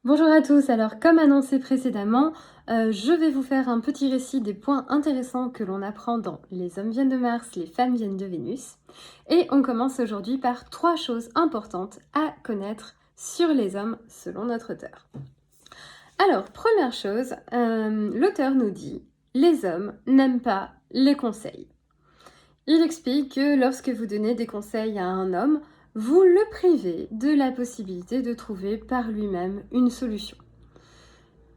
Bonjour à tous, alors comme annoncé précédemment, je vais vous faire un petit récit des points intéressants que l'on apprend dans Les hommes viennent de Mars, les femmes viennent de Vénus. Et on commence aujourd'hui par 3 choses importantes à connaître sur les hommes selon notre auteur. Alors, première chose, l'auteur nous dit: «Les hommes n'aiment pas les conseils». Il explique que lorsque vous donnez des conseils à un homme, vous le privez de la possibilité de trouver par lui-même une solution.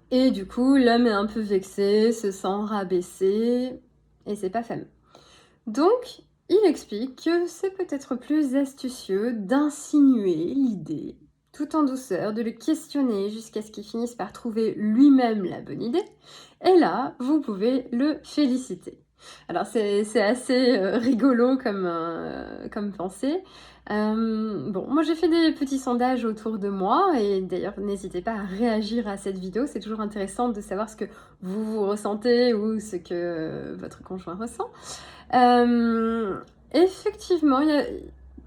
Et du coup, l'homme est un peu vexé, se sent rabaissé, et c'est pas fameux. Donc, il explique que c'est peut-être plus astucieux d'insinuer l'idée, tout en douceur, de le questionner jusqu'à ce qu'il finisse par trouver lui-même la bonne idée. Et là, vous pouvez le féliciter. Alors c'est assez rigolo comme pensée. Bon, moi j'ai fait des petits sondages autour de moi et d'ailleurs n'hésitez pas à réagir à cette vidéo, c'est toujours intéressant de savoir ce que vous ressentez ou ce que votre conjoint ressent. Effectivement,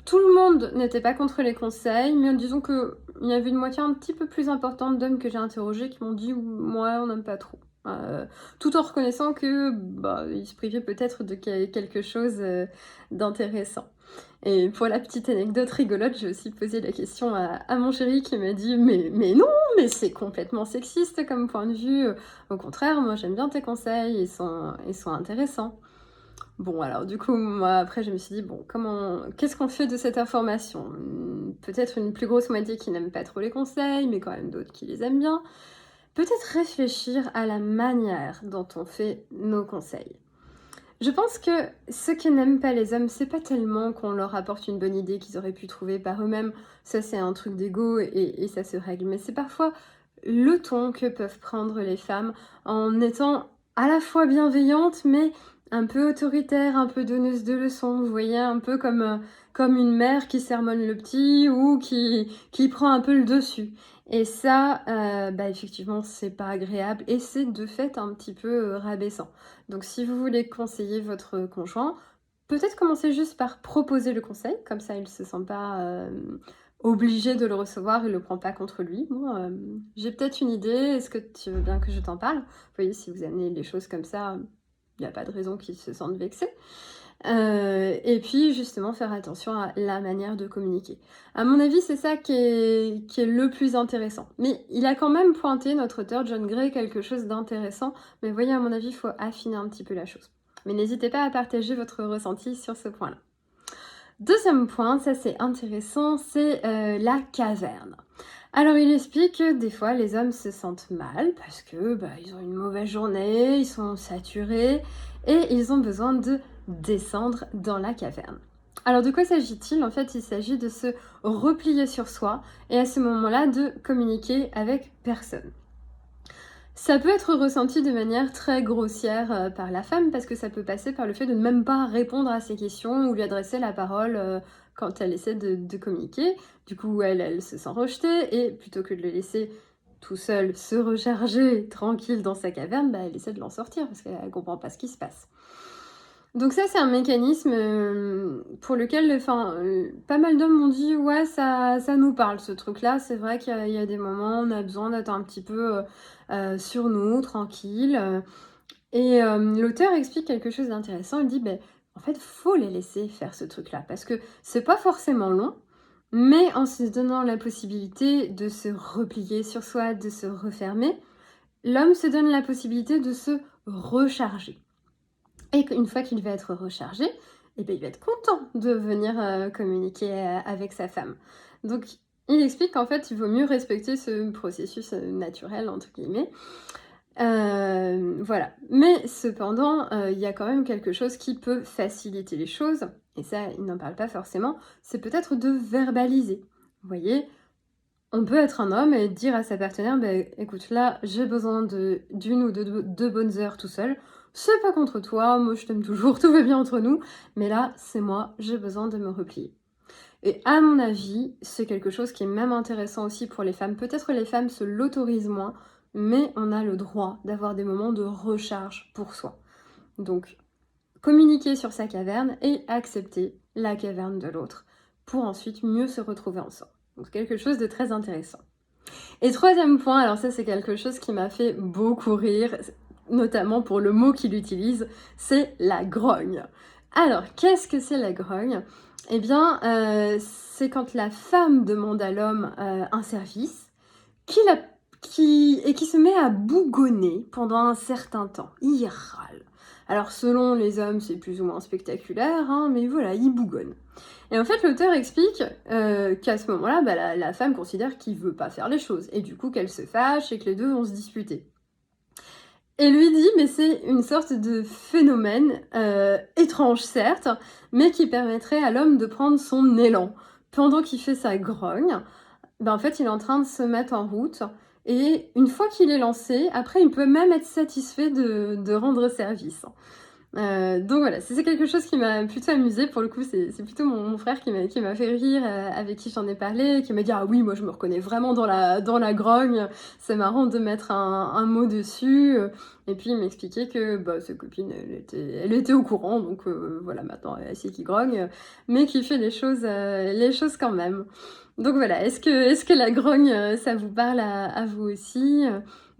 tout le monde n'était pas contre les conseils, mais disons qu'il y avait une moitié un petit peu plus importante d'hommes que j'ai interrogés qui m'ont dit: «Ouais, on n'aime pas trop». Tout en reconnaissant que, bah, ils se privaient peut-être de quelque chose, d'intéressant. Et pour la petite anecdote rigolote, j'ai aussi posé la question à mon chéri qui m'a dit: «Mais non, mais c'est complètement sexiste comme point de vue, au contraire, moi j'aime bien tes conseils, ils sont intéressants». Bon, alors du coup, moi, après, je me suis dit: «Bon, qu'est-ce qu'on fait de cette information?» Peut-être une plus grosse moitié qui n'aime pas trop les conseils, mais quand même d'autres qui les aiment bien. Peut-être réfléchir à la manière dont on fait nos conseils. Je pense que ce que n'aiment pas les hommes, c'est pas tellement qu'on leur apporte une bonne idée qu'ils auraient pu trouver par eux-mêmes, ça c'est un truc d'ego et ça se règle, mais c'est parfois le ton que peuvent prendre les femmes en étant à la fois bienveillantes, mais un peu autoritaires, un peu donneuses de leçons, vous voyez? Un peu comme une mère qui sermonne le petit ou qui prend un peu le dessus et ça, bah, effectivement, c'est pas agréable et c'est de fait un petit peu, rabaissant. Donc si vous voulez conseiller votre conjoint, peut-être commencer juste par proposer le conseil, comme ça il ne se sent pas, obligé de le recevoir, il le prend pas contre lui. «Bon, j'ai peut-être une idée, est-ce que tu veux bien que je t'en parle?» Vous voyez, si vous amenez les choses comme ça, il y a pas de raison qu'il se sente vexé. Et puis justement faire attention à la manière de communiquer. À mon avis, c'est ça qui est le plus intéressant. Mais il a quand même pointé, notre auteur John Gray, quelque chose d'intéressant, mais vous voyez, à mon avis, il faut affiner un petit peu la chose. Mais n'hésitez pas à partager votre ressenti sur ce point-là. Deuxième point, ça c'est intéressant, c'est la caverne. Alors il explique que des fois les hommes se sentent mal parce que bah, ils ont une mauvaise journée, ils sont saturés et ils ont besoin de descendre dans la caverne. Alors de quoi s'agit-il? En fait, il s'agit de se replier sur soi et à ce moment-là de communiquer avec personne. Ça peut être ressenti de manière très grossière, par la femme parce que ça peut passer par le fait de ne même pas répondre à ses questions ou lui adresser la parole, quand elle essaie de communiquer. Du coup, elle se sent rejetée et plutôt que de le laisser tout seul se recharger tranquille dans sa caverne, bah, elle essaie de l'en sortir parce qu'elle comprend pas ce qui se passe. Donc ça, c'est un mécanisme, pour lequel pas mal d'hommes m'ont dit: «Ouais, ça nous parle ce truc-là». C'est vrai qu'il y a des moments, où on a besoin d'être un petit peu, sur nous, tranquille, et l'auteur explique quelque chose d'intéressant. Il dit: «Beh, en fait, faut les laisser faire ce truc-là parce que c'est pas forcément long, mais en se donnant la possibilité de se replier sur soi, de se refermer, l'homme se donne la possibilité de se recharger». Et qu'une fois qu'il va être rechargé, et ben il va être content de venir, communiquer, avec sa femme. Donc il explique qu'en fait, il vaut mieux respecter ce processus, «naturel» entre guillemets. Voilà. Mais cependant, il y a quand même quelque chose qui peut faciliter les choses et ça, il n'en parle pas forcément, c'est peut-être de verbaliser. Vous voyez? On peut être un homme et dire à sa partenaire: «Beh, écoute, là, j'ai besoin d'une ou deux bonnes heures tout seul. C'est pas contre toi, moi je t'aime toujours, tout va bien entre nous, mais là, c'est moi, j'ai besoin de me replier». Et à mon avis, c'est quelque chose qui est même intéressant aussi pour les femmes. Peut-être les femmes se l'autorisent moins, mais on a le droit d'avoir des moments de recharge pour soi. Donc, communiquer sur sa caverne et accepter la caverne de l'autre pour ensuite mieux se retrouver ensemble. Donc, quelque chose de très intéressant. Et troisième point, alors ça c'est quelque chose qui m'a fait beaucoup rire, notamment pour le mot qu'il utilise, c'est la grogne. Alors, qu'est-ce que c'est la grogne? Eh bien, c'est quand la femme demande à l'homme un service, et qui se met à bougonner pendant un certain temps. Il râle. Alors, selon les hommes, c'est plus ou moins spectaculaire, hein, mais voilà, il bougonne. Et en fait, l'auteur explique qu'à ce moment-là, bah, la femme considère qu'il veut pas faire les choses, et du coup qu'elle se fâche et que les deux vont se disputer. Et lui dit, mais c'est une sorte de phénomène étrange certes, mais qui permettrait à l'homme de prendre son élan. Pendant qu'il fait sa grogne, ben en fait, il est en train de se mettre en route, et une fois qu'il est lancé, après, il peut même être satisfait de rendre service. Donc voilà, c'est quelque chose qui m'a plutôt amusée. Pour le coup, c'est plutôt mon frère qui m'a fait rire, avec qui j'en ai parlé, qui m'a dit: «Ah oui, moi je me reconnais vraiment dans la grogne, c'est marrant de mettre un mot dessus», et puis il m'expliquait que, bah, sa copine, elle était au courant, donc voilà, maintenant elle sait qu'il grogne, mais qu'il fait les choses quand même. Donc voilà, est-ce que la grogne, ça vous parle à vous aussi?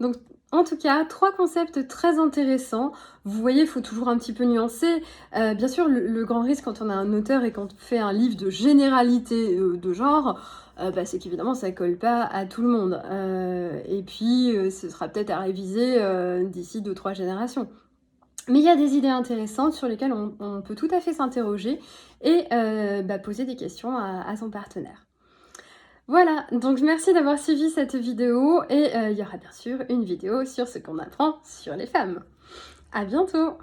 Donc en tout cas, 3 concepts très intéressants. Vous voyez, il faut toujours un petit peu nuancer. Bien sûr, le grand risque quand on a un auteur et quand on fait un livre de généralité, de genre, bah, c'est qu'évidemment ça colle pas à tout le monde. Et puis, ce sera peut-être à réviser, d'ici 2-3 générations. Mais il y a des idées intéressantes sur lesquelles on peut tout à fait s'interroger et bah, poser des questions à son partenaire. Voilà, donc merci d'avoir suivi cette vidéo et il y aura bien sûr une vidéo sur ce qu'on apprend sur les femmes. À bientôt!